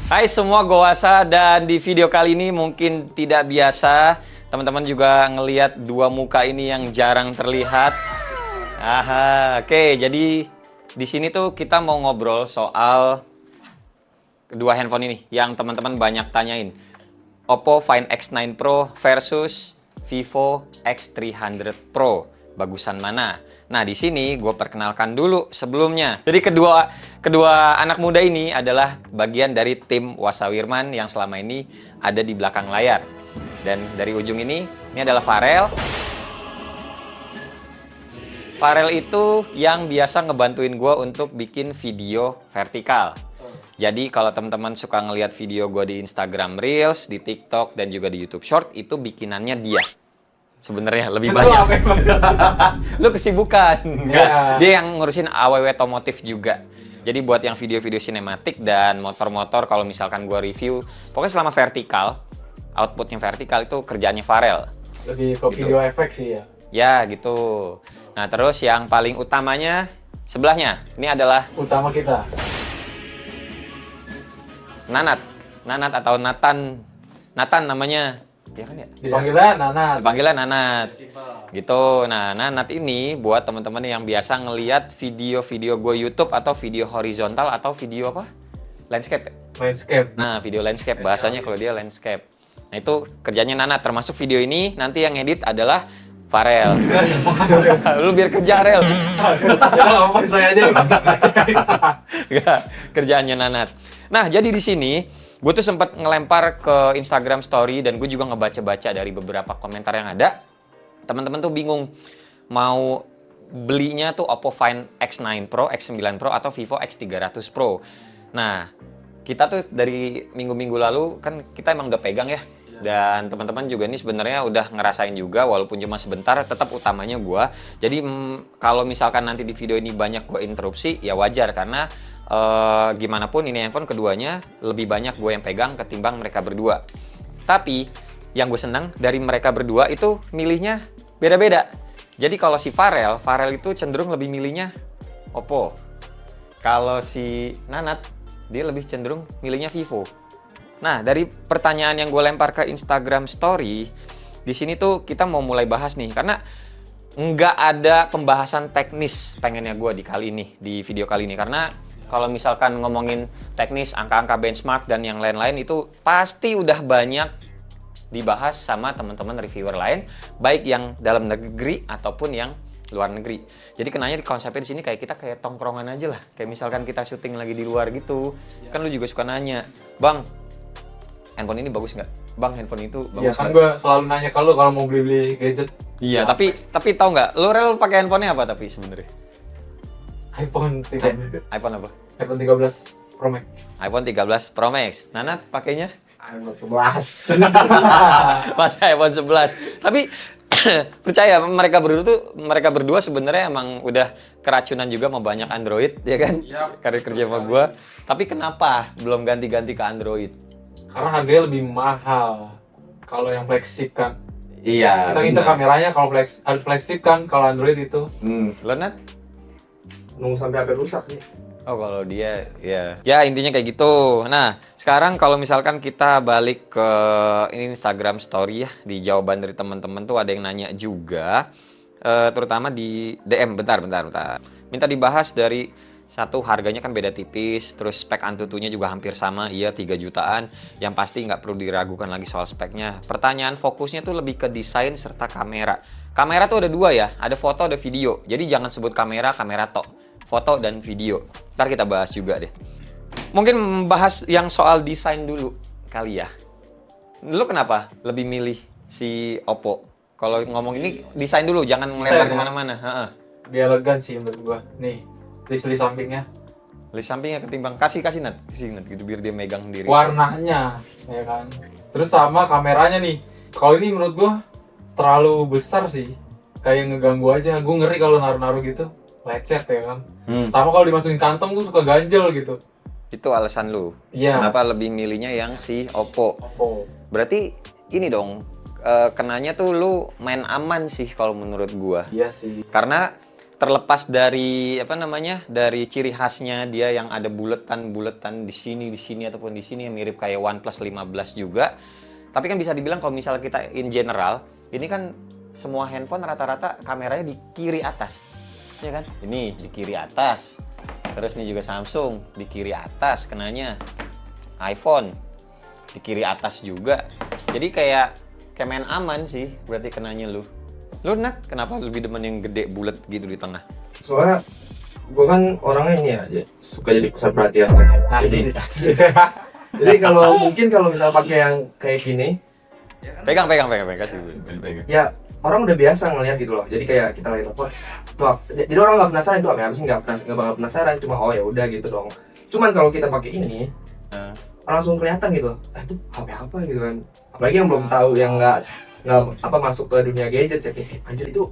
Hai semua, Goasa, dan di video kali ini mungkin tidak biasa. Teman-teman juga ngelihat dua muka ini yang jarang terlihat. Oke, jadi di sini tuh kita mau ngobrol soal kedua handphone ini yang teman-teman banyak tanyain. Oppo Find X9 Pro versus Vivo X300 Pro. Bagusan mana? Nah, di sini gue perkenalkan dulu sebelumnya. Jadi kedua anak muda ini adalah bagian dari tim Wasa Wirman yang selama ini ada di belakang layar. Dan dari ujung ini adalah Farel. Farel itu yang biasa ngebantuin gue untuk bikin video vertikal. Jadi kalau teman-teman suka ngelihat video gue di Instagram Reels, di TikTok, dan juga di YouTube Short, itu bikinannya dia. Sebenarnya lebih banyak. Lu kesibukan. Yeah. Dia yang ngurusin AWW otomotif juga. Jadi buat yang video-video sinematik dan motor-motor, kalau misalkan gua review, pokoknya selama vertikal, outputnya vertikal itu kerjaannya Farel. Lebih ke video efek sih ya. Ya gitu. Nah terus yang paling utamanya sebelahnya, ini adalah utama kita. Nanat atau Nathan namanya. Ya kan ya? Dipanggilnya Nanat. Gitu. Nah, Nanat ini buat teman-teman yang biasa ngelihat video-video gue YouTube atau video horizontal atau video apa? Landscape. Landscape. Nah, video landscape bahasanya kalau dia landscape. Nah, itu kerjanya Nanat. Termasuk video ini nanti yang edit adalah Farel. Lu biar kerja, Rel. Ngomong saya aja. Kerjaannya Nanat. Nah, jadi di sini gue tuh sempat ngelempar ke Instagram Story dan gue juga ngebaca-baca dari beberapa komentar yang ada. Teman-teman tuh bingung mau belinya tuh Oppo Find X9 Pro, X9 Pro atau Vivo X300 Pro. Nah, kita tuh dari minggu-minggu lalu kan kita emang udah pegang ya. Dan teman-teman juga ini sebenarnya udah ngerasain juga walaupun cuma sebentar, tetap utamanya gue. Jadi kalau misalkan nanti di video ini banyak gue interupsi ya wajar karena gimana pun ini handphone keduanya lebih banyak gue yang pegang ketimbang mereka berdua. Tapi yang gue senang dari mereka berdua itu milihnya beda-beda. Jadi kalau si Farel itu cenderung lebih milihnya Oppo. Kalau si Nanat dia lebih cenderung milihnya Vivo. Nah dari pertanyaan yang gue lempar ke Instagram Story, di sini tuh kita mau mulai bahas nih karena nggak ada pembahasan teknis pengennya gue di video kali ini karena kalau misalkan ngomongin teknis, angka-angka benchmark dan yang lain-lain itu pasti udah banyak dibahas sama teman-teman reviewer lain, baik yang dalam negeri ataupun yang luar negeri. Jadi kenanya konsepnya di sini kayak tongkrongan aja lah. Kayak misalkan kita syuting lagi di luar gitu, kan lu juga suka nanya, "Bang, handphone ini bagus nggak? Bang, handphone itu bagus nggak?" Iya kan gue selalu nanya ke lu kalau mau beli gadget. Iya, tapi tau nggak, lu Rel pakai handphonenya apa tapi sebenarnya? iPhone 13. iPhone apa? iPhone 13 Pro Max. iPhone 13 Pro Max. Nanat pakainya? iPhone 11. Masih iPhone 11. Tapi percaya mereka berdua sebenarnya emang udah keracunan juga sama banyak Android, ya kan? Yap. Karena kerja sama gua. Tapi kenapa belum ganti-ganti ke Android? Karena harganya lebih mahal. Kalau yang flagship kan. Iya. Kita ngincer kameranya kalau harus flagship kan kalau Android itu. Lo Nat? Nunggu sampai HP rusak sih. Oh kalau dia ya intinya kayak gitu. Nah sekarang kalau misalkan kita balik ke ini Instagram Story ya, di jawaban dari teman-teman tuh ada yang nanya juga, terutama di DM bentar. Minta dibahas dari satu, harganya kan beda tipis, terus spek Antutunya juga hampir sama, iya 3 jutaan. Yang pasti nggak perlu diragukan lagi soal speknya. Pertanyaan fokusnya tuh lebih ke desain serta kamera. Kamera tuh ada dua ya, ada foto ada video. Jadi jangan sebut kamera tok. Foto dan video. Ntar kita bahas juga deh. Mungkin membahas yang soal desain dulu kali ya. Lu kenapa lebih milih si Oppo? Kalau ngomong ini desain dulu, jangan melebar kemana-mana. Dia elegan sih menurut gua. Nih, list sampingnya. List sampingnya ketimbang kasih Nat gitu biar dia megang sendiri. Warnanya, ya kan. Terus sama kameranya nih. Kalau ini menurut gua terlalu besar sih. Kayak ngeganggu aja. Gua ngeri kalau naruh-naruh gitu. Lecet ya kan. Sama kalau dimasukin kantong tuh suka ganjel gitu. Itu alasan lu. Iya. Kenapa lebih milihnya yang si Oppo? Berarti ini dong, kenanya tuh lu main aman sih kalau menurut gua. Iya sih. Karena terlepas dari apa namanya, dari ciri khasnya dia yang ada buletan-buletan di sini ataupun di sini yang mirip kayak OnePlus 15 juga. Tapi kan bisa dibilang kalau misalnya kita in general, ini kan semua handphone rata-rata kameranya di kiri atas. Ya kan? Ini di kiri atas. Terus ini juga Samsung di kiri atas kenanya. iPhone di kiri atas juga. Jadi kayak main aman sih berarti kenanya lu. Lu Nat, kenapa lebih demen yang gede bulat gitu di tengah? Soalnya gue kan orangnya ini ya, suka jadi pusat perhatian kan. Jadi kalau mungkin kalau misalnya pakai yang kayak gini, Pegang kasih pegang. ya orang udah biasa ngeliat gitu loh. Jadi kayak kita lagi telepon, tuh, jadi orang nggak penasaran itu apa sih, nggak bakal penasaran, cuma oh ya udah gitu dong. Cuman kalau kita pakai ini, langsung kelihatan gitu, itu HP apa gitu kan. Apalagi yang belum tahu, yang nggak apa masuk ke dunia gadget ya, anjir itu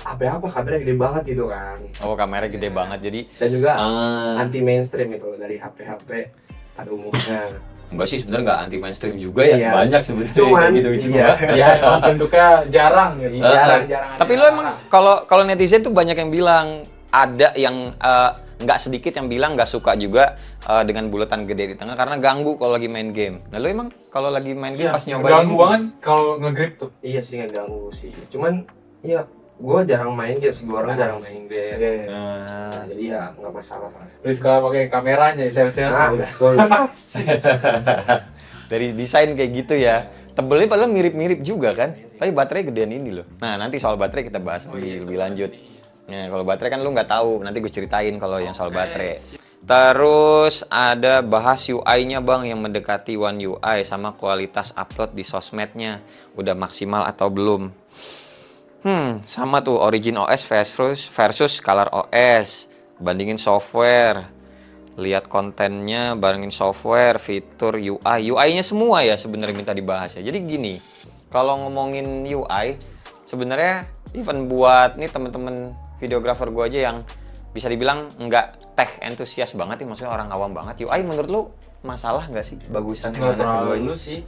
HP apa, kamera gede banget gitu kan. Oh, kamera gede banget jadi. Dan juga anti mainstream itu dari HP pada umumnya. Enggak sih, sebenarnya nggak anti mainstream juga ya. Iya. Banyak sebenarnya Cuman gitu iya. Ya emang bentuknya jarang gitu. Jarang. Tapi lo emang kalau netizen tuh banyak yang bilang, ada yang nggak sedikit yang bilang nggak suka juga dengan bulatan gede di tengah karena ganggu kalau lagi main game. Nah lo emang kalau lagi main game pas nyobain ganggu ini, banget kalau nge-grip tuh. Iya sih ngeganggu sih. Cuman ya gue jarang main game sih, gue orang jarang main game. Iya. Nah, jadi ya nggak masalah. Lu suka pakai kameranya, saya Nah, dari desain kayak gitu ya. Tebelnya padahal mirip-mirip juga kan. Tapi baterai gedean ini loh. Nah nanti soal baterai kita bahas lebih lanjut. Nah kalau baterai kan lu nggak tahu. Nanti gue ceritain kalau yang soal baterai. Terus ada bahas UI-nya bang, yang mendekati One UI sama kualitas upload di sosmednya. Udah maksimal atau belum? Sama tuh Origin OS versus Color OS. Bandingin software. Lihat kontennya, barengin software, fitur UI. UI-nya semua ya sebenarnya minta dibahas ya. Jadi gini, kalau ngomongin UI, sebenarnya even buat nih temen-temen videografer gue aja yang bisa dibilang nggak tech entusias banget ya, maksudnya orang awam banget. UI menurut lu masalah nggak sih? Bagusan yang Nggak mana terlalu sih.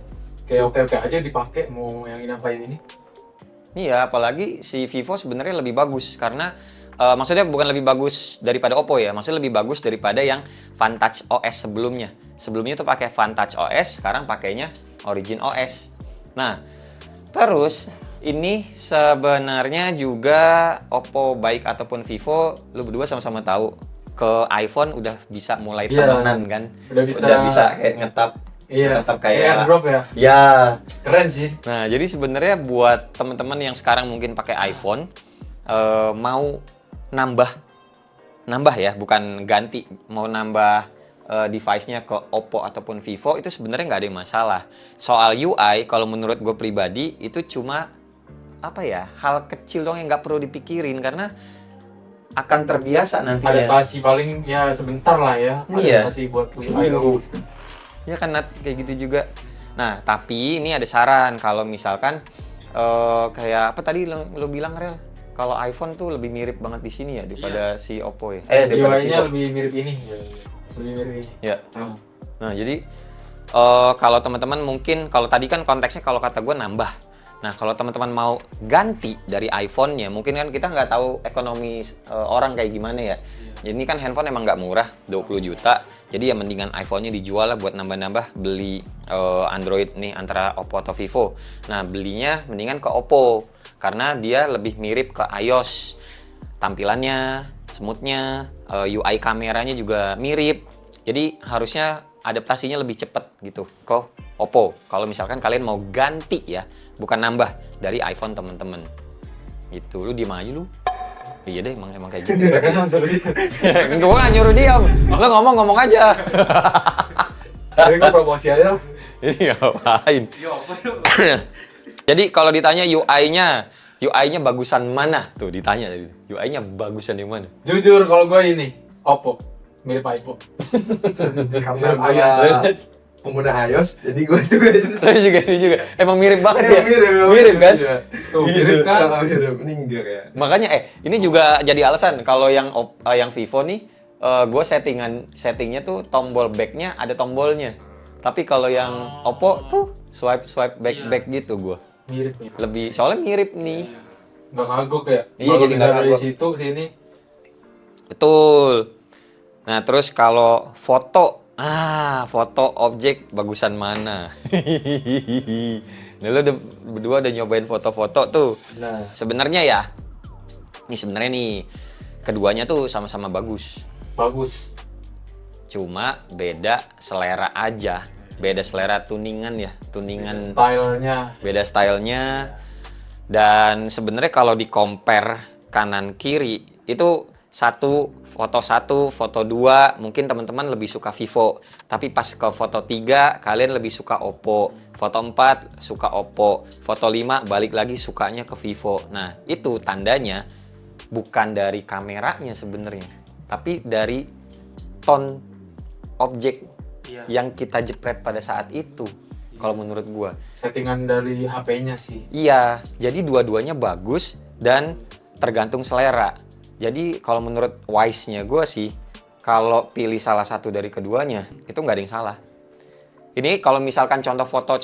Kayak oke-oke aja dipakai, mau yang ini apa yang ini. Iya, apalagi si Vivo sebenarnya lebih bagus karena maksudnya bukan lebih bagus daripada Oppo ya, maksudnya lebih bagus daripada yang Vantage OS sebelumnya. Sebelumnya tuh pakai Vantage OS, sekarang pakainya Origin OS. Nah, terus ini sebenarnya juga Oppo baik ataupun Vivo, lu berdua sama-sama tahu ke iPhone udah bisa mulai temenan kan, Udah bisa kayak ngetap. Iya, Tetap kayak AirDrop ya. Ya, Keren sih. nah, jadi sebenarnya buat teman-teman yang sekarang mungkin pakai iPhone, mau nambah ya, bukan ganti, mau nambah device-nya ke Oppo ataupun Vivo, itu sebenarnya nggak ada yang masalah. Soal UI, kalau menurut gue pribadi, itu cuma apa ya, hal kecil dong yang nggak perlu dipikirin karena akan terbiasa nantinya. Adaptasi paling ya sebentar lah ya. Iya. Adaptasi buat lu. Seminggu. Ya kan Nat, kayak gitu juga. Nah, tapi ini ada saran kalau misalkan kayak apa tadi lo bilang Rel, kalau iPhone tuh lebih mirip banget di sini ya daripada si Oppo ya. Daripada UI-nya Vivo. lebih mirip ini. Lebih mirip ini. Ya. Nah, jadi kalau teman-teman mungkin kalau tadi kan konteksnya kalau kata gue nambah. Nah, kalau teman-teman mau ganti dari iPhone-nya, mungkin kan kita nggak tahu ekonomi orang kayak gimana ya. Jadi ini kan handphone emang nggak murah, 20 juta. Jadi ya mendingan iPhone-nya dijual lah buat nambah-nambah beli Android nih antara Oppo atau Vivo. Nah, belinya mendingan ke Oppo karena dia lebih mirip ke iOS. Tampilannya, smooth-nya, UI kameranya juga mirip. Jadi harusnya adaptasinya lebih cepat gitu ke Oppo. Kalau misalkan kalian mau ganti ya, bukan nambah dari iPhone temen-temen. Gitu, lu diem aja lu. Iya deh, emang kayak gitu. Kan suruh gitu. Gue gak nyuruh diam, lu ngomong aja. Tapi gue promosi aja lah. Ini ngapain? Jadi kalau ditanya UI-nya bagusan mana? Tuh ditanya tadi. UI-nya bagusan yang mana? Jujur kalau gue ini Oppo, mirip iPhone. Karena gue iOS. pengguna iOS, jadi gue juga Saya juga ini juga. Emang mirip banget ya? mirip Mirip kan? Iya. Tuh, mirip kan? Mirip, ini enggak kayak. Makanya ini juga jadi alasan kalau yang Vivo nih, gue settingnya tuh tombol back-nya ada tombolnya. Tapi kalau yang Oppo tuh swipe back gitu gue. Mirip nih. Soalnya mirip nih. Nggak kagok ya? Iya, Kalau jadi pindah nggak dari kagok. situ ke sini Betul. Nah, terus kalau foto, foto objek bagusan mana? Nah, lu berdua udah nyobain foto-foto tuh. Nah, Sebenarnya nih, keduanya tuh sama-sama bagus. bagus. Cuma beda selera aja. Beda selera tuningan ya, tuningan Stylenya. beda stylenya. Dan sebenarnya kalau di compare kanan kiri itu foto dua mungkin teman-teman lebih suka Vivo, tapi pas ke foto 3 kalian lebih suka Oppo, foto 4 suka Oppo, foto 5 balik lagi sukanya ke Vivo. Nah, itu tandanya bukan dari kameranya sebenarnya, tapi dari tone objek yang kita jepret pada saat itu. Kalau menurut gua, Settingan dari HP-nya sih. iya, jadi dua-duanya bagus dan tergantung selera. Jadi kalau menurut wise-nya gue sih, kalau pilih salah satu dari keduanya, itu nggak ada yang salah. Ini kalau misalkan contoh foto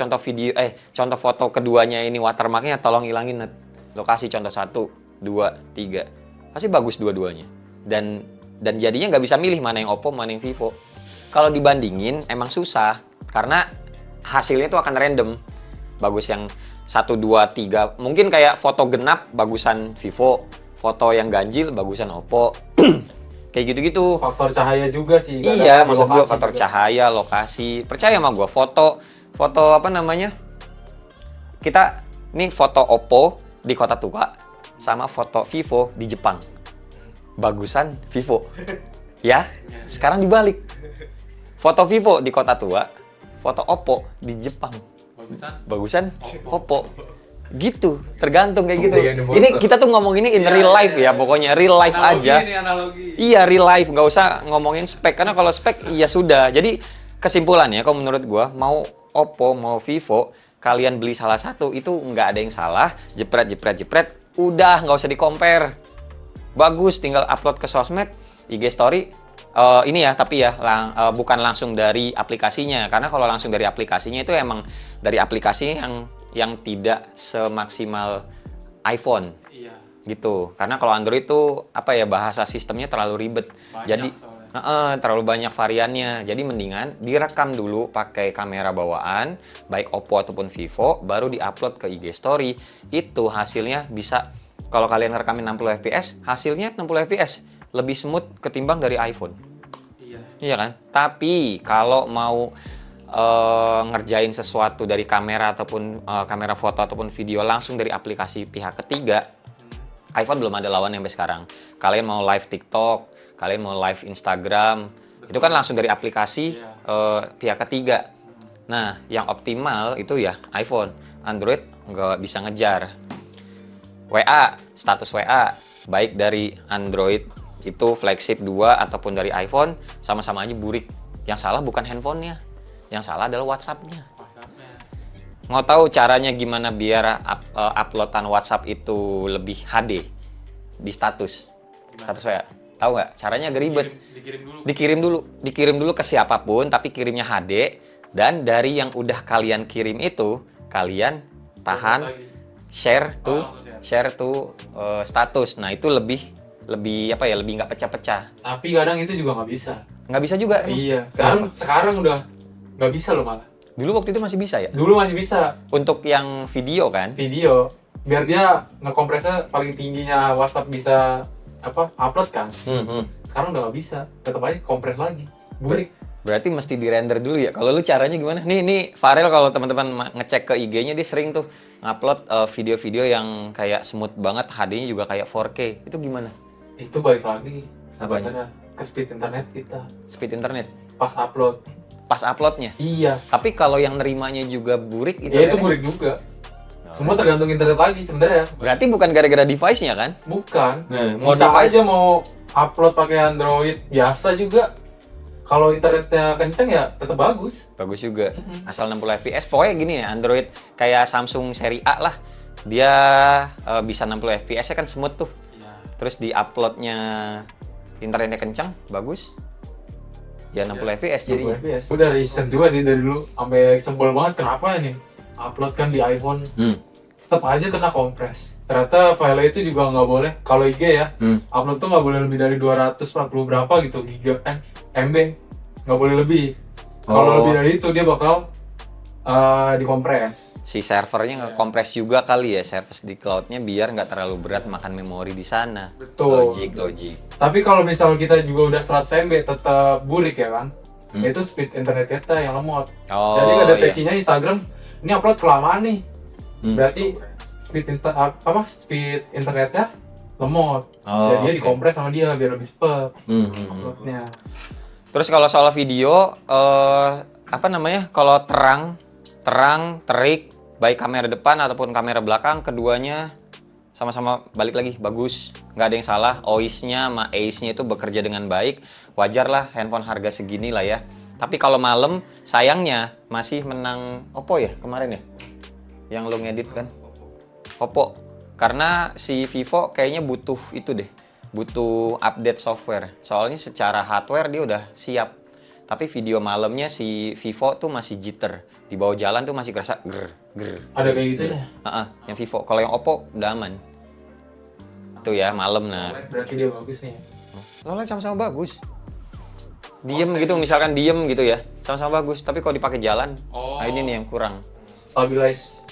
keduanya ini watermarknya tolong hilangin. Lokasi contoh 1, 2, 3. Pasti bagus dua-duanya. Dan jadinya nggak bisa milih mana yang Oppo, mana yang Vivo. Kalau dibandingin emang susah, karena hasilnya itu akan random. Bagus yang 1, 2, 3. Mungkin kayak foto genap bagusan Vivo. Foto yang ganjil bagusan Oppo. Kayak gitu-gitu. Faktor cahaya juga sih. Iya, kadang, maksud gue lokasi faktor juga. cahaya, lokasi. Percaya sama gue, foto apa namanya? Nih foto Oppo di Kota Tua sama foto Vivo di Jepang. Bagusan Vivo. Ya, sekarang dibalik. Foto Vivo di Kota Tua, foto Oppo di Jepang. Bagusan Oppo. Gitu, tergantung kayak gitu. Ini kita tuh ngomong ini in real life ya, pokoknya real life aja. Iya, real life, nggak usah ngomongin spek, karena kalau spek ya sudah. Jadi kesimpulannya kalau menurut gua, mau Oppo mau Vivo, kalian beli salah satu itu nggak ada yang salah. Jepret, udah nggak usah di-compare. Bagus, tinggal upload ke sosmed, IG story. Ini ya, tapi ya bukan langsung dari aplikasinya, karena kalau langsung dari aplikasinya itu emang dari aplikasi yang tidak semaksimal iPhone. Iya. Gitu. Karena kalau Android itu bahasa sistemnya terlalu ribet. Jadi terlalu banyak variannya. Jadi mendingan direkam dulu pakai kamera bawaan, baik Oppo ataupun Vivo, baru diupload ke IG story. Itu hasilnya bisa, kalau kalian rekamin 60 fps, hasilnya 60 fps. Lebih smooth ketimbang dari iPhone. Iya kan? Tapi kalau mau ngerjain sesuatu dari kamera ataupun kamera foto ataupun video langsung dari aplikasi pihak ketiga, iPhone belum ada lawan sampai sekarang. Kalian mau live TikTok, kalian mau live Instagram, itu kan langsung dari aplikasi pihak ketiga. Nah, yang optimal itu ya iPhone. Android nggak bisa ngejar. WA, status WA, baik dari Android itu flagship 2 ataupun dari iPhone, sama-sama aja burik. Yang salah bukan handphonenya, yang salah adalah WhatsApp-nya. Mau tahu caranya gimana biar uploadan WhatsApp itu lebih HD di status WA? Tahu nggak? Caranya agak ribet. Dikirim dulu ke siapapun, tapi kirimnya HD. Dan dari yang udah kalian kirim itu, kalian tahan share to status. Nah, itu lebih nggak pecah-pecah. Tapi kadang itu juga nggak bisa. Nggak bisa juga. Iya. Sekarang udah nggak bisa loh malah. Dulu waktu itu masih bisa ya? Dulu masih bisa. Untuk yang video kan? Video. Biar dia ngekompresnya paling tingginya WhatsApp bisa upload kan. Sekarang udah nggak bisa. Tetap aja kompres lagi. Burik. Berarti mesti di-render dulu ya. Kalau lu caranya gimana? Nih Farel kalau teman-teman ngecek ke IG-nya dia sering tuh ngupload video-video yang kayak smooth banget, HD-nya juga kayak 4K. Itu gimana? Itu balik lagi Apanya? ke speed internet kita. Speed internet. Pas upload. Pas uploadnya. Iya. Tapi kalau yang nerimanya juga burik itu. Ya itu burik juga. Semua tergantung internet lagi sebenarnya. Berarti bukan gara-gara device-nya kan? Bukan. Mau Bisa device aja mau upload pakai Android biasa juga. Kalau internetnya kenceng ya tetap bagus. Bagus juga. Asal 60 fps. Pokoknya gini ya, Android kayak Samsung seri A lah. Dia bisa 60 fps-nya kan smooth tuh. Terus di-uploadnya internetnya kencang, bagus. Ya 60 fps jadinya. Gue udah riset juga sih dari dulu. Sampai sebel banget kenapa ini upload kan di iPhone. Tetap aja kena kompres. ternyata file itu juga nggak boleh. Kalau IG ya, upload tuh nggak boleh lebih dari 240 berapa gitu giga MB, nggak boleh lebih. Kalau Oh. lebih dari itu dia bakal dikompres. Si servernya nge-kompres juga kali ya, service di cloud-nya biar nggak terlalu berat makan memori di sana. Betul. Logik. Tapi kalau misal kita juga udah 100 MB tetap burik ya kan, itu speed internet kita yang lemot. Oh, Jadi iya. ngedeteksinya Instagram ini upload kelamaan nih, berarti speed internetnya lemot. Oh, Jadi dia oke. dikompres sama dia biar lebih cepet uploadnya. Terus kalau soal video, apa namanya? Kalau terik, baik kamera depan ataupun kamera belakang, keduanya sama-sama balik lagi bagus, nggak ada yang salah. OIS-nya sama AIS-nya itu bekerja dengan baik. Wajar lah handphone harga segini lah ya. Tapi kalau malam, sayangnya masih menang Oppo ya kemarin ya, yang lo ngedit kan? Oppo. Karena si Vivo kayaknya butuh itu deh, butuh update software. Soalnya secara hardware dia udah siap. Tapi video malamnya si Vivo tuh masih jitter. Di bawah jalan tuh masih kerasa ger. Ada kayak gitu ya? Yang Vivo. Kalau yang Oppo udah aman. Itu ya malam nah. Berarti dia bagus nih. Lo lihat sama-sama bagus. Diem gitu, misalkan diem gitu ya, sama-sama bagus. Tapi kalau dipakai jalan, nah ini nih yang kurang. Stabilize.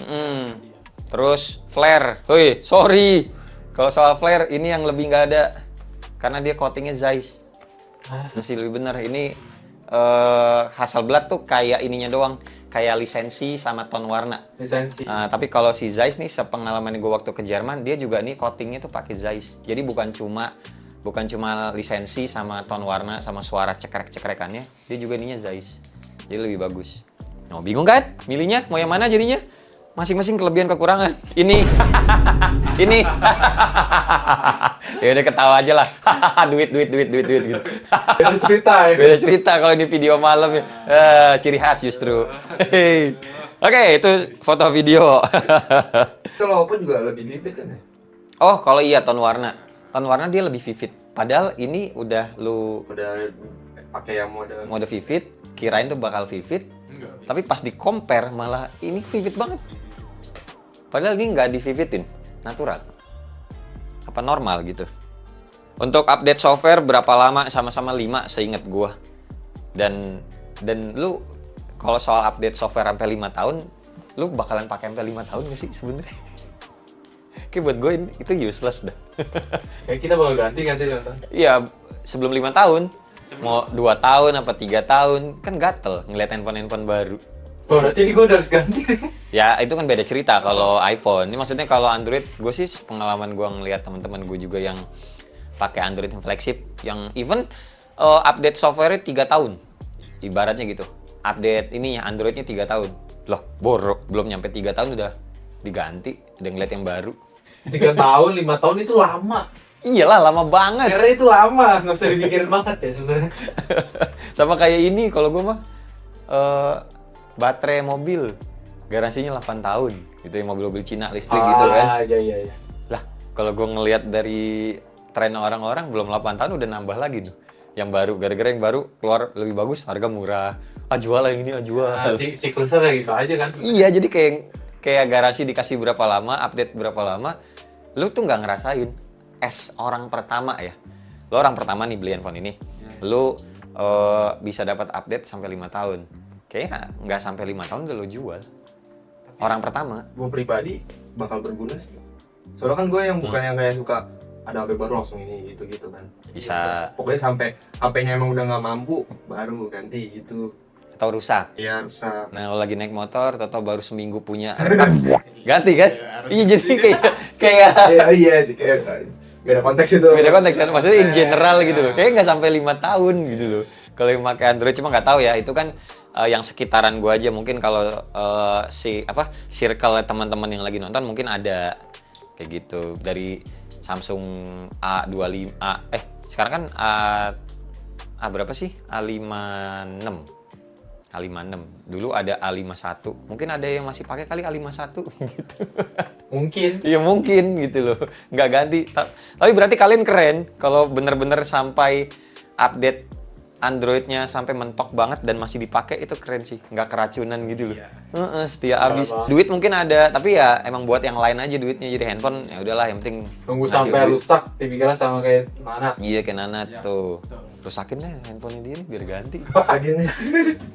Terus flare, sorry. Kalau soal flare ini yang lebih nggak ada, karena dia coatingnya Zeiss. Masih lebih bener. Ini Hasselblad tuh kayak ininya doang, kayak lisensi sama ton warna. Lisensi. Tapi kalau si Zeiss nih, sepengalaman gue waktu ke Jerman, dia juga nih coatingnya tuh pakai Zeiss. Jadi bukan cuma lisensi sama ton warna sama suara cekrek-cekrekannya, dia juga ininya Zeiss. Jadi lebih bagus. Nah, bingung kan? Milihnya mau yang mana jadinya? Masing-masing kelebihan kekurangan. Ini. Ya udah ketawa aja lah. duit gitu. Beda cerita ya. Beda cerita kalau ini video malam ya. Ciri khas justru. Oke, itu foto video. Kalau Oppo juga lebih vivid kan ya? Oh, kalau iya ton warna. Ton warna dia lebih vivid. Padahal ini udah lu Udah pakai yang mode vivid, kirain tuh bakal vivid. Tapi pas di compare malah ini vivid banget. Padahal ini nggak di vividin, natural. Apa normal gitu. Untuk update software berapa lama? Sama-sama 5 seingat gua. Dan lu kalau soal update software sampai 5 tahun, lu bakalan pakai sampai 5 tahun nggak sih sebenarnya? Kayak buat gue itu useless dah. Kayak kita bakal ganti nggak sih nonton? Iya, sebelum 5 tahun. Mau 2 tahun apa 3 tahun, kan gatel ngeliat handphone baru. Oh, berarti ini gue udah harus ganti. Ya, itu kan beda cerita kalau iPhone. Ini maksudnya kalau Android, gue sih pengalaman gue ngeliat teman-teman gue juga yang pakai Android yang flagship, yang even update software-nya 3 tahun. Ibaratnya gitu. Update ini ya Android-nya 3 tahun. Loh, borok, belum nyampe 3 tahun udah diganti, udah ngeliat yang baru. 3 tahun, 5 tahun itu lama. Iyalah, lama banget. Karena itu lama, nggak usah dipikirin banget ya sebenarnya. Sama kayak ini, kalau gue mah baterai mobil garansinya 8 tahun gitu ya, mobil-mobil Cina listrik gitu kan. Iya. Lah, kalau gue ngelihat dari tren orang-orang belum 8 tahun udah nambah lagi tuh yang baru, gara-gara yang baru keluar lebih bagus, harga murah, jual yang ini, jual. Nah, siklusnya kayak gitu aja kan. Iya, jadi kayak garasi dikasih berapa lama, update berapa lama, lu tuh nggak ngerasain orang pertama ya. Lu orang pertama nih beli handphone ini, lu bisa dapat update sampai 5 tahun. Kayaknya nggak sampai 5 tahun udah lo jual. Orang pertama. Gue pribadi bakal berguna sih. Soalnya kan gue yang bukan yang kayak suka ada HP baru langsung ini gitu kan. Bisa. Pokoknya sampai HP-nya emang udah nggak mampu baru ganti gitu. Atau rusak. Iya rusak. Nah, kalau lagi naik motor, atau baru seminggu punya ganti kan? Iya, jadi kayak Iya kayak beda konteks itu. beda konteks kan. Maksudnya in general gitu loh. Kayaknya nggak sampai 5 tahun gitu loh. Kalau yang pakai Android, cuma nggak tahu ya. Itu kan yang sekitaran gua aja, mungkin kalau circle teman-teman yang lagi nonton mungkin ada kayak gitu dari Samsung A25 sekarang kan A berapa sih? A56 dulu ada A51, mungkin ada yang masih pakai kali A51 gitu. Mungkin. Iya mungkin gitu loh, nggak ganti. Tapi berarti kalian keren kalau bener-bener sampai update Androidnya sampai mentok banget dan masih dipakai itu keren sih, nggak keracunan gitu loh. Setia abis. banget. Duit mungkin ada, tapi ya emang buat yang lain aja duitnya. Jadi handphone ya udahlah, yang penting Tunggu ngasih sampai duit. rusak, tipikalnya sama kayak mana. Iya kayak Nanat Ya, tuh. betul. Rusakin deh handphonenya dia nih biar ganti. Segini.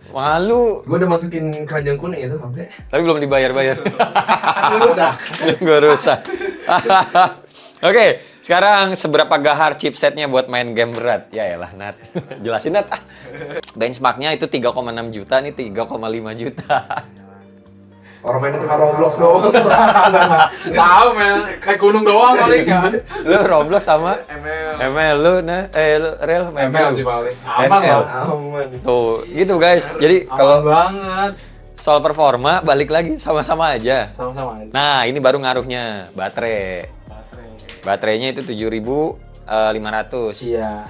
Malu. Gue udah masukin keranjang kuning itu sampai. Tapi belum dibayar-bayar. Rusak. Gue rusak. Oke, sekarang seberapa gahar chipsetnya buat main game berat? Ya elah, Nat. Jelasin, Nat. Benchmarknya itu 3,6 juta, nih 3,5 juta. Orang mainnya cuma Roblox doang. Tahu men, kayak gunung doang paling kan. Lu Roblox sama ML. ML lu, lu Real main ML dulu. sih paling. Aman ML. lah. Aman. Tuh, gitu guys. Jadi Aman kalau banget. soal performa, balik lagi sama-sama aja. Sama-sama aja. Nah, ini baru ngaruhnya, baterai. Baterai. Baterainya itu 7.500. Iya.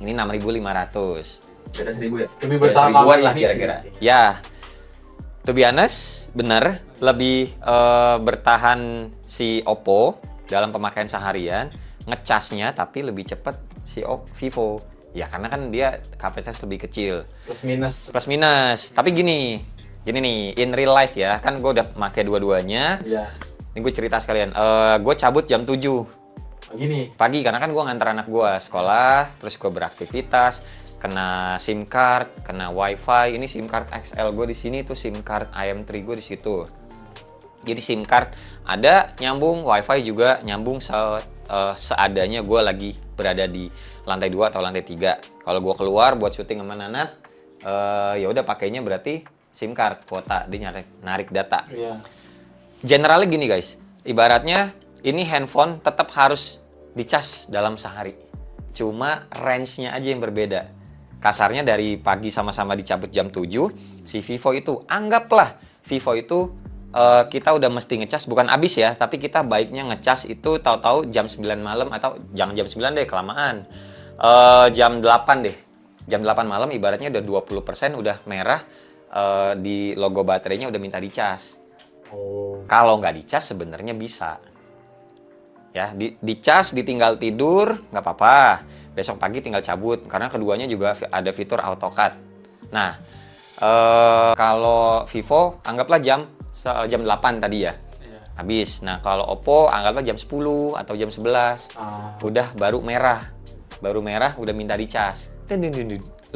Ini 6.500. Beda 1000 ya. Lebih Ya, bertahan seribuan lama lah ini kira-kira. sih. Ya, to be honest, bener. Lebih bertahan si Oppo dalam pemakaian seharian. Ngecasnya tapi lebih cepat si Vivo. Ya karena kan dia kapasitas lebih kecil. Plus minus. Plus minus. Tapi gini nih, in real life ya. Kan gue udah pakai dua-duanya. Iya. Ini gue cerita sekalian. Gue cabut jam 7 Gini. pagi karena kan gue ngantar anak gue sekolah, terus gue beraktivitas, kena SIM card, kena WiFi. Ini SIM card XL gue di sini, tuh SIM card IM3 gue di situ. Jadi SIM card ada nyambung, WiFi juga nyambung seadanya gue lagi berada di lantai 2 atau lantai 3. Kalau gue keluar buat syuting sama Nanat, ya udah pakainya berarti SIM card kuota, dia narik data. Iya. Generalnya gini guys, ibaratnya ini handphone tetap harus dicas dalam sehari. Cuma range-nya aja yang berbeda. Kasarnya dari pagi sama-sama dicabut jam 7, si Vivo itu, anggaplah Vivo itu kita udah mesti ngecas, bukan abis ya, tapi kita baiknya ngecas itu tahu-tahu jam 9 malam atau jangan jam 9 deh, kelamaan. Jam 8 deh. Jam 8 malam ibaratnya udah 20% udah merah, di logo baterainya udah minta dicas. Oh. Kalau nggak dicas sebenarnya bisa. Ya, dicas, ditinggal tidur, nggak apa-apa. Besok pagi tinggal cabut, karena keduanya juga ada fitur AutoCAD. Nah, kalau Vivo, anggaplah jam 8 tadi ya. Iya. Habis. Nah, kalau Oppo, anggaplah jam 10 atau jam 11. Udah baru merah. Baru merah, udah minta dicas.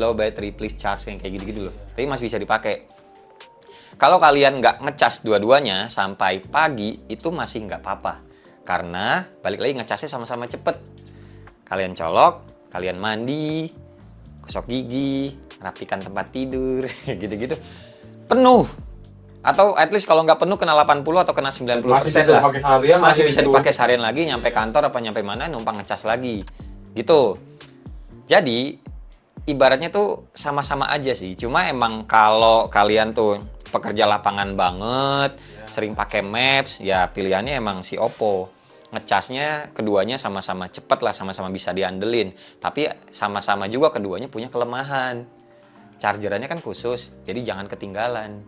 Low battery, please charge, yang kayak gitu-gitu loh. Tapi masih bisa dipakai. Kalau kalian nggak ngecas dua-duanya sampai pagi, itu masih nggak apa-apa. Karena balik lagi ngecasnya sama-sama cepet. Kalian colok, kalian mandi, gosok gigi, rapikan tempat tidur, gitu-gitu. Penuh. Atau at least kalau nggak penuh kena 80 atau kena 90% Masih bisa lah. dipakai seharian. Masih bisa itu. dipakai seharian lagi, nyampe kantor apa nyampe mana, numpang ngecas lagi. Gitu. Jadi, ibaratnya tuh sama-sama aja sih. Cuma emang kalau kalian tuh pekerja lapangan banget, sering pakai Maps, ya pilihannya emang si Oppo. Ngecasnya keduanya sama-sama cepat lah, sama-sama bisa diandelin. Tapi sama-sama juga keduanya punya kelemahan. Chargerannya kan khusus, jadi jangan ketinggalan.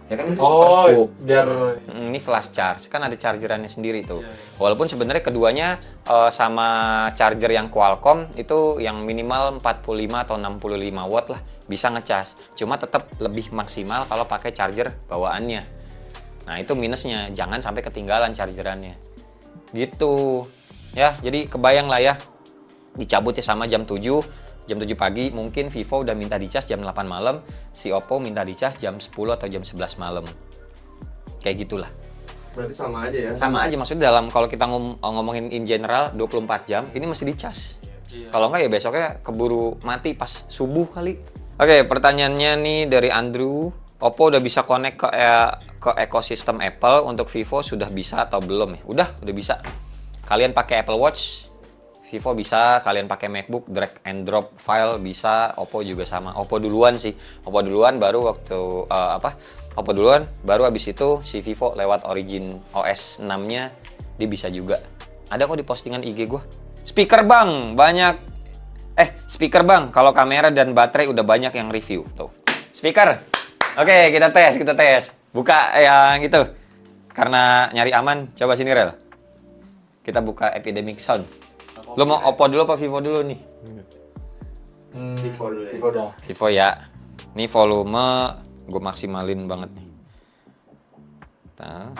Ya kan itu Oh, Superbook. biar Ini flash charge, kan ada chargerannya sendiri tuh. Walaupun sebenarnya keduanya sama charger yang Qualcomm itu yang minimal 45 atau 65 watt lah bisa ngecas. Cuma tetap lebih maksimal kalau pakai charger bawaannya. Nah, itu minusnya, jangan sampai ketinggalan chargerannya. Gitu. Ya, jadi kebayang lah ya. Dicabut ya sama jam 7 pagi, mungkin Vivo udah minta dicas jam 8 malam, si Oppo minta dicas jam 10 atau jam 11 malam. Kayak gitulah. Berarti sama aja ya. Sama aja, maksudnya dalam kalau kita ngomongin in general 24 jam, ini mesti dicas. Kalau enggak ya besoknya keburu mati pas subuh kali. Oke, pertanyaannya nih dari Andrew. Oppo udah bisa connect ke ekosistem Apple, untuk Vivo sudah bisa atau belum ya? Udah bisa. Kalian pakai Apple Watch, Vivo bisa. Kalian pakai MacBook, drag and drop file bisa. Oppo juga sama. Oppo duluan sih. Oppo duluan baru waktu Oppo duluan baru abis itu si Vivo lewat Origin OS 6-nya dia bisa juga. Ada kok di postingan IG gua. Speaker bang, banyak. Speaker bang, kalau kamera dan baterai udah banyak yang review tuh. Speaker. Oke, kita tes. Buka yang itu. Karena nyari aman, coba sini Rel. Kita buka Epidemic Sound. Lo mau Oppo dulu apa Vivo dulu nih? Vivo dulu ya. Vivo dah. Vivo ya. Ini volume gue maksimalin banget nih. Nah.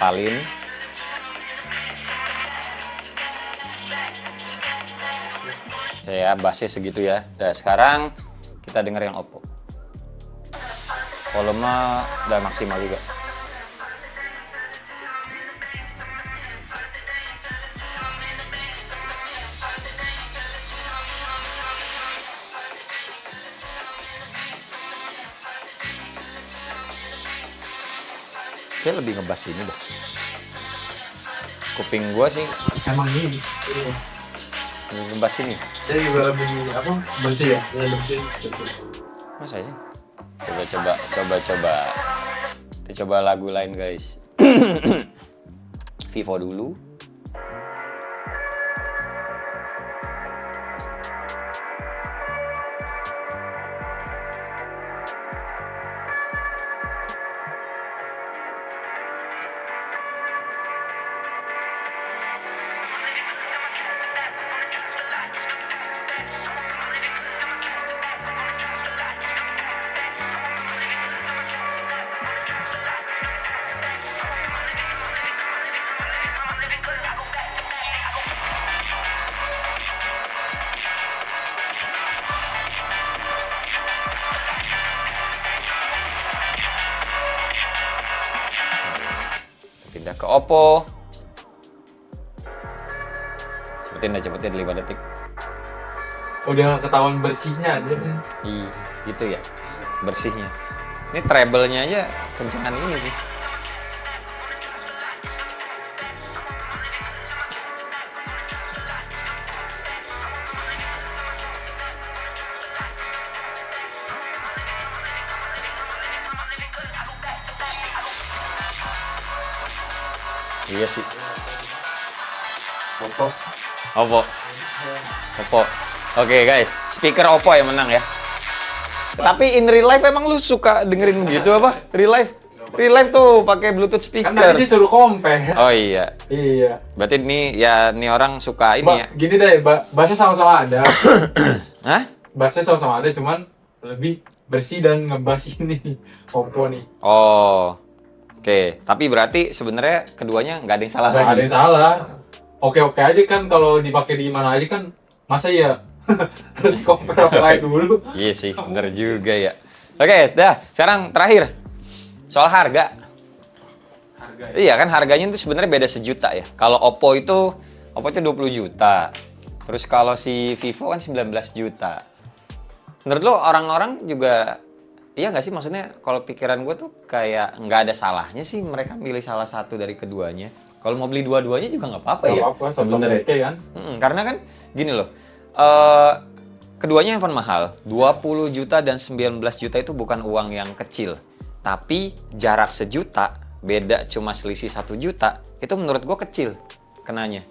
Hafalin. Ya, bassnya segitu ya. Nah, sekarang kita denger yang Oppo. Volume udah maksimal juga. Kayak lebih ngebass ini dah. Kuping gua sih Emang ini ngebass ini. Jadi juga lebih apa? bersih ya. Ya lebih Masa sih? Coba. Kita coba lagu lain, guys. Vivo dulu. Pindah ke Oppo. Cepetin 5 detik. Udah ketahuan bersihnya aja. Ih, gitu ya. Bersihnya. Ini treble-nya aja kencengan ini sih. Iya sih. Oppo. Oppo. Oke guys, speaker Oppo yang menang ya. Tapi in real life emang lu suka dengerin gitu apa? Real life? Real life tuh pakai Bluetooth Kan speaker. tadi disuruh compare. Oh iya. Iya. Berarti nih orang suka ini ya. Gini deh, bassnya sama-sama ada. Hah? Bassnya sama-sama ada, cuman lebih bersih dan ngebass ini Oppo nih. Oh. Oke, tapi berarti sebenarnya keduanya nggak ada yang salah Nggak lagi. ada yang salah. Oke-oke aja kan kalau dipakai di mana aja kan, masa ya harus compare apa lain dulu. Iya sih, bener juga ya. Oke, dah. Sekarang terakhir. Soal harga. Iya kan harganya itu sebenarnya beda sejuta ya. Kalau Oppo itu 20 juta. Terus kalau si Vivo kan 19 juta. Menurut lo orang-orang juga iya nggak sih, maksudnya kalau pikiran gue tuh kayak nggak ada salahnya sih mereka milih salah satu dari keduanya. Kalau mau beli dua-duanya juga nggak apa-apa ya. Nggak apa-apa, sama-sama oke kan. Karena kan gini loh, keduanya handphone mahal, 20 juta dan 19 juta itu bukan uang yang kecil. Tapi jarak sejuta, beda cuma selisih 1 juta, itu menurut gue kecil kenanya.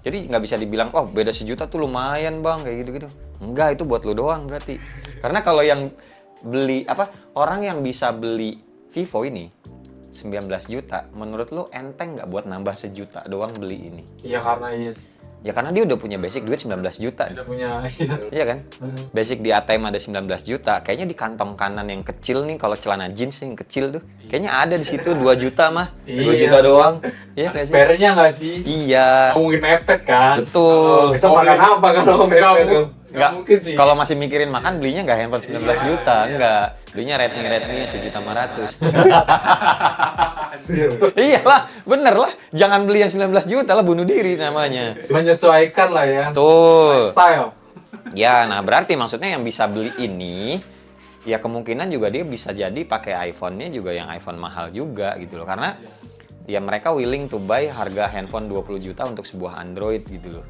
Jadi nggak bisa dibilang, oh beda sejuta tuh lumayan bang, kayak gitu-gitu. Enggak, itu buat lu doang berarti. Karena kalau yang beli, orang yang bisa beli Vivo ini 19 juta, menurut lu enteng nggak buat nambah sejuta doang beli ini? Iya karena iya sih. Ya karena dia udah punya basic duit 19 juta. Udah punya. Iya kan? Basic di ATM ada 19 juta. Kayaknya di kantong kanan yang kecil nih, kalau celana jeans yang kecil tuh, kayaknya ada di situ 2 juta mah. 2 Iya. juta doang. Iya nggak sih? Spare-nya nggak sih? Iya. Mungkin mepet kan? Betul. Besok makan apa kalau mepet? Nggak mungkin sih. Kalau masih mikirin makan, belinya nggak handphone 19 juta, enggak. Belinya Redmi 1.500.000. Iyalah, bener lah. Jangan beli yang 19 juta lah, bunuh diri namanya. Menyesuaikan lah ya. Tuh. Style. Ya, nah berarti maksudnya yang bisa beli ini, ya kemungkinan juga dia bisa jadi pakai iPhone-nya juga yang iPhone mahal juga gitu loh. Karena ya mereka willing to buy harga handphone 20 juta untuk sebuah Android gitu loh.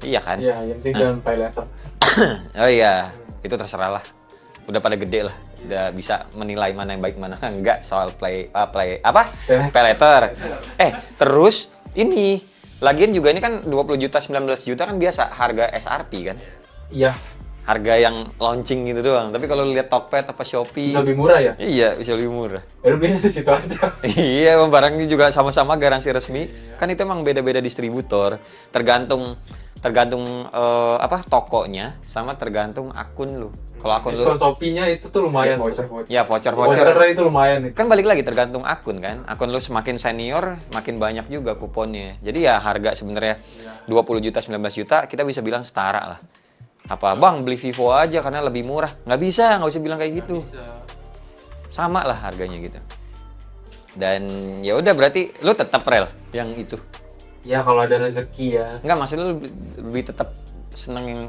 Iya kan? Iya, yang penting jangan pay later. Oh iya, itu terserah lah. Udah pada gede lah, udah bisa menilai mana yang baik mana enggak soal pay later. Terus ini Lagian juga ini kan 20 juta, 19 juta kan biasa harga SRP kan. Iya, Harga yang launching gitu doang. Tapi kalau lu lihat Tokped apa Shopee, bisa lebih murah ya. iya bisa lebih murah. Ya lu belinya di situ aja. Iya, barangnya juga sama-sama garansi resmi. Kan itu emang beda-beda distributor. Tergantung apa tokonya sama tergantung akun lu. Kalau akun lu Diskon Shopee-nya itu tuh lumayan. Voucher. ya voucher-voucher Vouchernya itu lumayan itu. kan balik lagi tergantung akun kan. Akun lu semakin senior, makin banyak juga kuponnya. Jadi ya harga sebenarnya 20 juta, 19 juta kita bisa bilang setara lah. Apa, Bang, beli Vivo aja karena lebih murah. Nggak bisa, nggak usah bilang kayak gitu. Sama lah harganya gitu. Dan ya udah berarti lu tetap rel yang itu. Ya kalau ada rezeki ya. Enggak, maksud lu lebih tetap seneng yang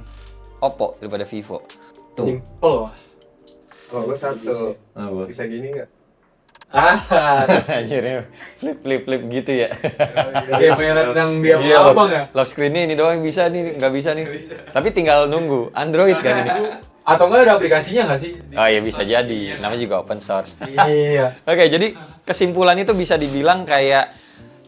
Oppo daripada Vivo. Tuh. Simple lah. Kalau gue satu, Apa? bisa gini nggak? Anjir, ya. flip gitu ya. Kayak merek yang dia Iya, abang ya. lock screen-nya ini doang yang bisa nih, nggak bisa nih. Tapi tinggal nunggu. Android kan ini. Atau enggak ada aplikasinya nggak sih? Oh ya bisa jadi. Namanya juga open source. Iya. Oke, jadi kesimpulan itu bisa dibilang kayak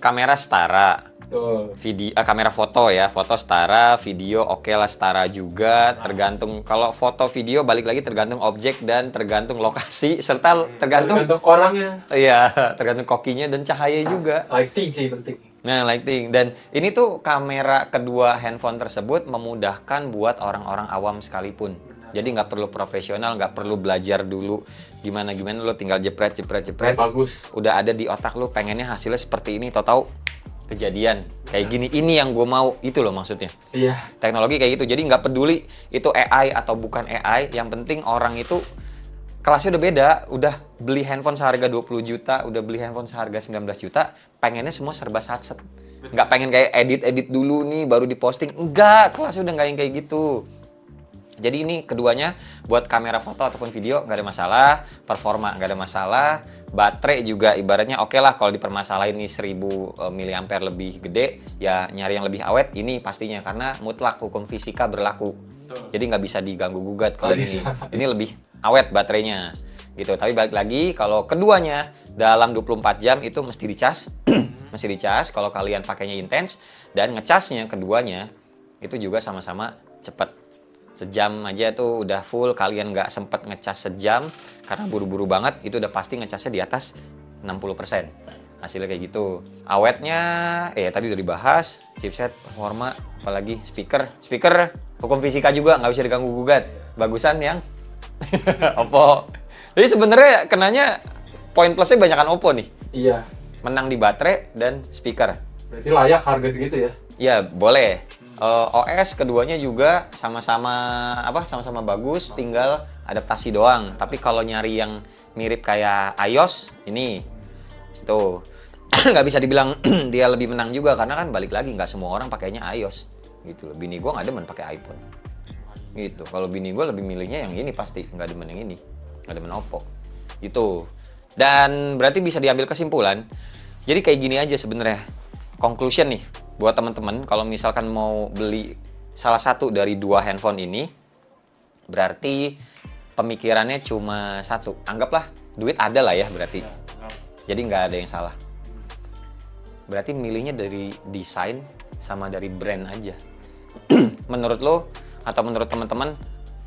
kamera setara. Tuh. Kamera foto ya, foto setara, video oke lah setara juga, tergantung kalau foto video balik lagi tergantung objek dan tergantung lokasi serta tergantung orangnya. iya, tergantung kokinya dan cahaya juga. Lighting sih penting. Nah, lighting dan ini tuh kamera kedua handphone tersebut memudahkan buat orang-orang awam sekalipun. Jadi nggak perlu profesional, nggak perlu belajar dulu gimana lo tinggal jepret. Bagus. Udah ada di otak lu pengennya hasilnya seperti ini, tahu kejadian kayak gini, ini yang gue mau, itu loh maksudnya. Iya. Teknologi kayak gitu, jadi nggak peduli itu AI atau bukan AI, yang penting orang itu kelasnya udah beda, udah beli handphone seharga 20 juta, udah beli handphone seharga 19 juta, pengennya semua serba satset. Nggak pengen kayak edit dulu nih baru diposting, enggak, kelasnya udah nggak yang kayak gitu. Jadi ini keduanya buat kamera foto ataupun video nggak ada masalah, performa nggak ada masalah, baterai juga ibaratnya oke lah kalau dipermasalahin ini 1000 mAh lebih gede, ya nyari yang lebih awet ini pastinya karena mutlak hukum fisika berlaku. Jadi nggak bisa diganggu gugat kalau ini lebih awet baterainya gitu. Tapi balik lagi kalau keduanya dalam 24 jam itu mesti dicas, mesti dicas kalau kalian pakainya intens dan ngecasnya keduanya itu juga sama-sama cepat. Sejam aja tuh udah full, kalian nggak sempet ngecas sejam karena buru-buru banget, itu udah pasti ngecasnya di atas 60%. Hasilnya kayak gitu. Awetnya, tadi udah dibahas, chipset, performa, apalagi speaker hukum fisika juga nggak bisa diganggu gugat. Bagusan yang Oppo. Jadi sebenarnya kenanya poin plusnya banyakan Oppo nih. Iya. Menang di baterai dan speaker. Berarti layak harga segitu ya? Ya boleh. OS keduanya juga sama-sama bagus, tinggal adaptasi doang. Tapi kalau nyari yang mirip kayak iOS ini tuh nggak bisa dibilang dia lebih menang juga karena kan balik lagi nggak semua orang pakainya iOS gitu loh. Bini gue nggak demen pakai iPhone gitu. Kalau bini gue lebih milihnya yang ini pasti, nggak demen yang ini, nggak demen Oppo itu. Dan berarti bisa diambil kesimpulan. Jadi kayak gini aja sebenarnya. Conclusion nih buat teman-teman, kalau misalkan mau beli salah satu dari dua handphone ini, berarti pemikirannya cuma satu. Anggaplah duit ada lah ya berarti. Jadi nggak ada yang salah. Berarti milihnya dari desain sama dari brand aja. Menurut lo atau menurut teman-teman,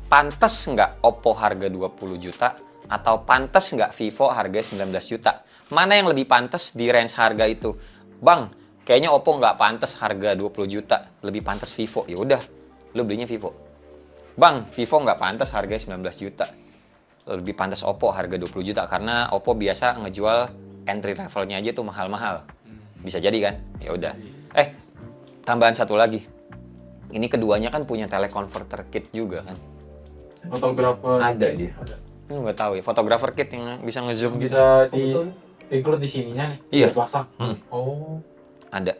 pantas nggak Oppo harga 20 juta atau pantas nggak Vivo harga 19 juta? Mana yang lebih pantas di range harga itu? Bang, kayaknya Oppo nggak pantas harga 20 juta, lebih pantas Vivo. Ya udah, lu belinya Vivo. Bang, Vivo nggak pantas harga 19 juta. Lebih pantas Oppo harga 20 juta karena Oppo biasa ngejual entry levelnya aja tuh mahal-mahal. Bisa jadi kan? Ya udah. Tambahan satu lagi. Ini keduanya kan punya teleconverter kit juga kan. Fotografer. Ada dia. Lu nggak tahu ya, fotografer kit yang bisa ngezoom gitu. Bisa di include di sininya nih. Iya. Dipasang. Hmm. Ada.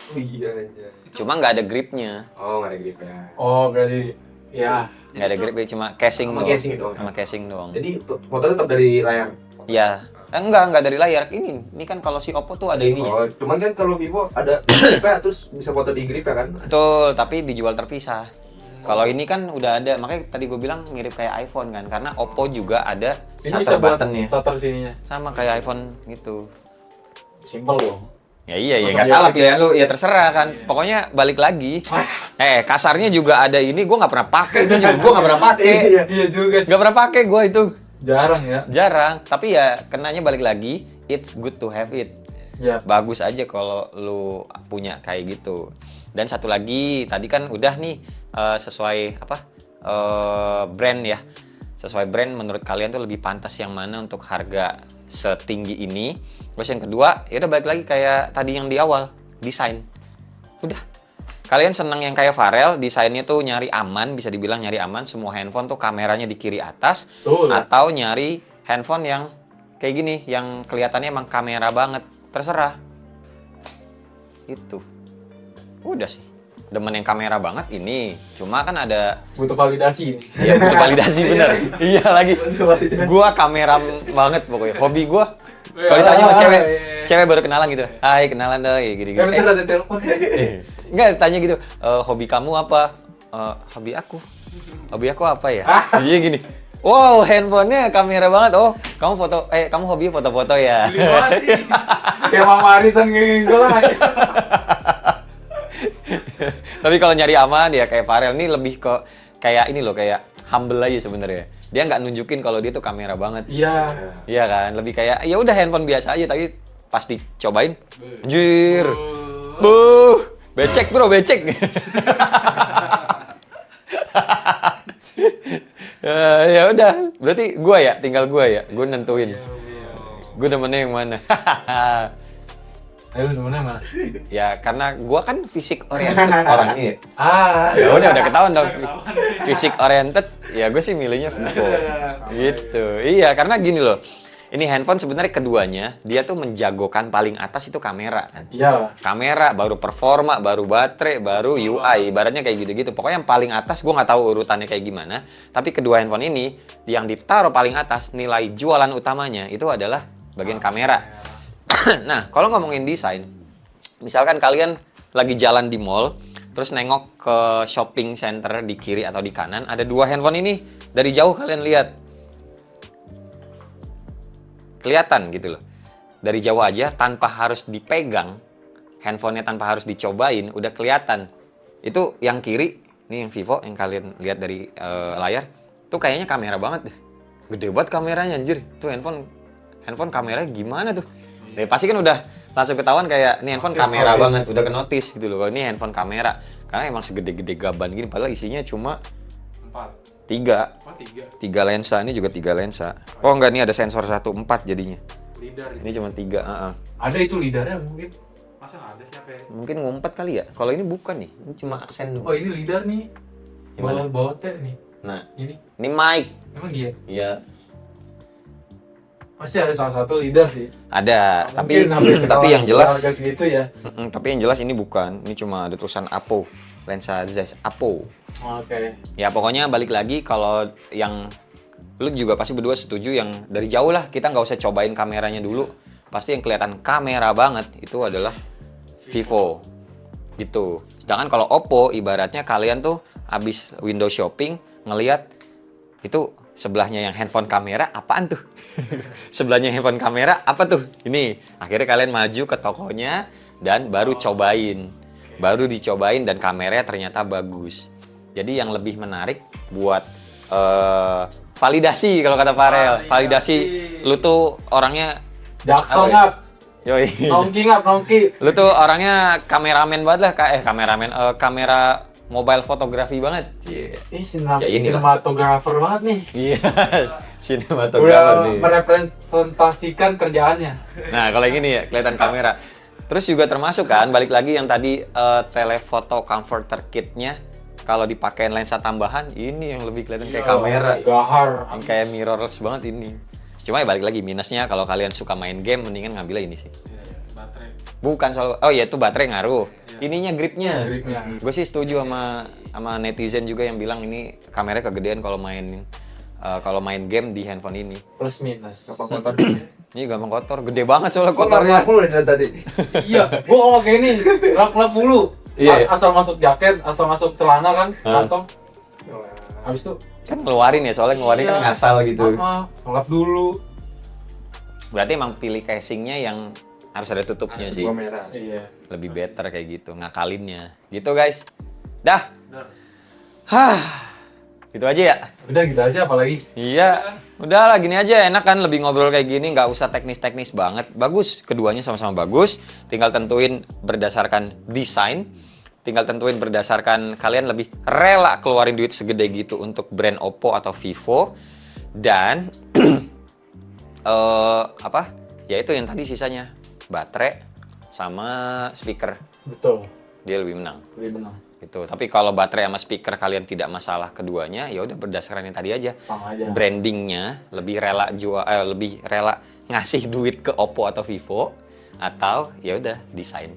Oh iya aja. Cuma nggak ada gripnya. Oh nggak ada grip ya. Oh berarti ya. Nggak ada gripnya, cuma casing Sama doang. casing doang. Sama casing doang. Jadi foto tetap dari layar. Ya, enggak dari layar. Ini kan kalau si Oppo tuh ada ininya. Oh, cuman kan kalau Vivo ada gripnya terus bisa foto di grip ya kan? Betul, tapi dijual terpisah. Kalau ini kan udah ada, makanya tadi gue bilang mirip kayak iPhone kan, karena Oppo juga ada Ini bisa shutter buat button-nya. shutter sininya. Sama kayak iPhone gitu. Simple dong. Ya iya, ya Masa nggak dia salah pakai? pilihan lu, ya terserah kan. Pokoknya balik lagi. Kasarnya juga ada ini, gue nggak pernah pakai itu juga, gue nggak pernah pakai. Iya juga sih. Nggak pernah pakai gue itu, Jarang ya. jarang. Tapi ya kenanya balik lagi, it's good to have it. Ya. Bagus aja kalau lu punya kayak gitu. Dan satu lagi, tadi kan udah nih sesuai apa brand ya. Sesuai brand, menurut kalian tuh lebih pantas yang mana untuk harga setinggi ini. Terus yang kedua, ya udah balik lagi kayak tadi yang di awal, desain. Udah. Kalian seneng yang kayak Farel, desainnya tuh nyari aman, bisa dibilang nyari aman. Semua handphone tuh kameranya di kiri atas. Betul. Atau nyari handphone yang kayak gini, yang kelihatannya emang kamera banget. Terserah. Itu. Udah sih. Demen yang kamera banget ini. Cuma kan ada Butuh validasi ini. ya butuh validasi bener. Iya lagi. Gua kamera banget pokoknya. Hobi gua. Kalau ditanya sama cewek, cewek baru kenalan gitu. Hai, kenalan deh gitu-gitu. Kan bentar ada telepon. Enggak tanya gitu. Hobi kamu apa? Hobi aku. Hobi aku apa ya? Iya gini. Wow, handphonenya kamera banget. Oh, kamu foto kamu hobi foto-foto ya. Kayak Mama Arisan gini gue lah. Tapi kalau nyari aman ya kayak Farel ini lebih ke kayak ini loh, kayak humble aja sebenarnya. Dia nggak nunjukin kalau dia tuh kamera banget. Iya. Iya kan, lebih kayak ya udah handphone biasa aja, tapi pas dicobain, anjir, becek bro, becek. Ya udah, berarti tinggal gua ya, gua nentuin. Gua demennya yang mana? Ayo sebenarnya mana? Ya karena gua kan fisik oriented orangnya. Ya udah ketahuan dong. Fisik oriented, ya gue sih milihnya Vivo. Gitu. Iya, karena gini loh. Ini handphone sebenarnya keduanya dia tuh menjagokan paling atas itu kamera kan. Iya. Kamera, baru performa, baru baterai, baru UI, ibaratnya kayak gitu-gitu. Pokoknya yang paling atas gue nggak tahu urutannya kayak gimana. Tapi kedua handphone ini yang ditaruh paling atas, nilai jualan utamanya itu adalah bagian kamera. Nah, kalau ngomongin desain, misalkan kalian lagi jalan di mall, terus nengok ke shopping center di kiri atau di kanan, ada dua handphone ini, dari jauh kalian lihat. Kelihatan gitu loh. Dari jauh aja, tanpa harus dipegang, handphonenya tanpa harus dicobain, udah kelihatan. Itu yang kiri, ini yang Vivo, yang kalian lihat dari layar, tuh kayaknya kamera banget deh. Gede banget kameranya, anjir. Tuh handphone kameranya gimana tuh? Ya, pasti kan udah langsung ketahuan kayak ini handphone kamera banget, udah ke notice gitu loh. Kalau ini handphone kamera, karena emang segede-gede gaban gini, padahal isinya cuma 3. Oh, 3. 3 lensa, ini juga 3 lensa. Oh enggak, ini ada sensor 1.4 jadinya. Lidar. Ini cuma 3. Ada itu lidarnya mungkin. Masa nggak ada siapa ya? Mungkin ngumpet kali ya. Kalau ini bukan nih, ini cuma aksen. Oh, ini lidar nih. Gimana? Bawa teh nih. Nah, Ini. ini mic. Emang dia? Iya. Pasti ada salah satu lidar sih. Ada, Mungkin tapi yang jelas, harga segitu ya. tapi yang jelas ini bukan. Ini cuma ada tulisan Apo, lensa Zeiss Apo. Oke. Ya pokoknya balik lagi, kalau yang lu juga pasti berdua setuju yang dari jauh lah, kita nggak usah cobain kameranya dulu. Pasti yang kelihatan kamera banget itu adalah Vivo. Gitu. Sedangkan kalau Oppo ibaratnya kalian tuh abis window shopping ngelihat itu sebelahnya yang handphone kamera apaan tuh? Sebelahnya handphone kamera apa tuh? Ini akhirnya kalian maju ke tokonya dan baru cobain. Baru dicobain dan kameranya ternyata bagus. Jadi yang lebih menarik buat validasi kalau kata Farel. Validasi lu tuh orangnya Jaksel apa ya? ngap. Yoi. Nongki ngap, nongki. Lu tuh orangnya kameramen banget lah, kameramen kamera mobile fotografi banget. Ya, ini lah. Sinematografer banget nih. Iya, Udah sinematografer nih. merepresentasikan kerjaannya. Nah, kalau yang ini ya kelihatan kamera. Terus juga termasuk kan, balik lagi yang tadi telephoto converter kitnya, kalau dipakein lensa tambahan, ini yang lebih kelihatan kayak kamera. Gahar. Yang kayak mirrorless banget ini. Cuma ya balik lagi, minusnya kalau kalian suka main game, mendingan ngambil ini sih. Baterai. Bukan soal, oh ya itu baterai ngaruh. Ininya gripnya. Gripnya. Gue sih setuju sama netizen juga yang bilang ini kameranya kegedean kalau main game di handphone ini. Plus minus. Apa kotor? Ini gampang kotor, gede banget soalnya Kotornya kotornya. aku dari tadi. Iya, gua kalau kayak ini lap-lap mulu. Iya. Asal masuk jaket, asal masuk celana kan, kantong. Habis itu Kan ngeluarin ya, soalnya ngeluarin kan ngasal gitu. lap dulu. Berarti emang pilih casingnya yang Harus ada tutupnya sih. Gua merah. Iya. Lebih better kayak gitu, ngakalinnya. Gitu guys. Dah. Hah. Gitu aja ya. Udah gitu aja apalagi. Iya. Udah lah gini aja enak kan lebih ngobrol kayak gini nggak usah teknis-teknis banget. Bagus, keduanya sama-sama bagus. Tinggal tentuin berdasarkan desain. Tinggal tentuin berdasarkan kalian lebih rela keluarin duit segede gitu untuk brand Oppo atau Vivo. Dan apa? Ya itu yang tadi sisanya. Baterai sama speaker. Betul. Dia lebih menang. Lebih menang. Gitu. Tapi kalau baterai sama speaker kalian tidak masalah keduanya, ya udah berdasarkan yang tadi aja. Sama aja. Brandingnya lebih rela lebih rela ngasih duit ke Oppo atau Vivo atau ya udah desain.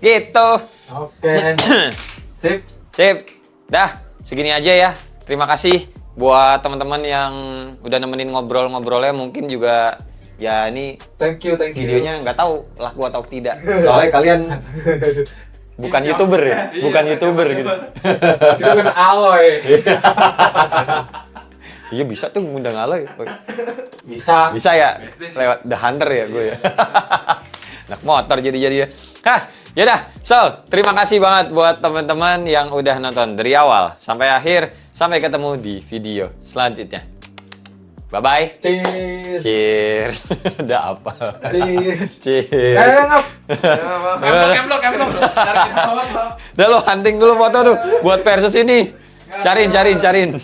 Gitu. Oke. Sip. Sip. Dah, segini aja ya. Terima kasih buat teman-teman yang udah nemenin ngobrol-ngobrolnya, mungkin juga ya ini Thank you. videonya nggak tahu laku atau tidak. Soalnya kalian bukan YouTuber ya? Bukan YouTuber gitu. Kita kan Aloy. Iya bisa tuh ngundang Aloy. Bisa. Bisa ya? Lewat The Hunter ya gue ya. Anak motor jadi ya. Hah, yaudah. So, terima kasih banget buat teman-teman yang udah nonton dari awal sampai akhir. Sampai ketemu di video selanjutnya. Bye-bye. Cheers. Cheers. Udah apa? Cheers. Cheers. Ngap. Emblok. Udah lo hunting dulu foto tuh buat versus ini. Cariin.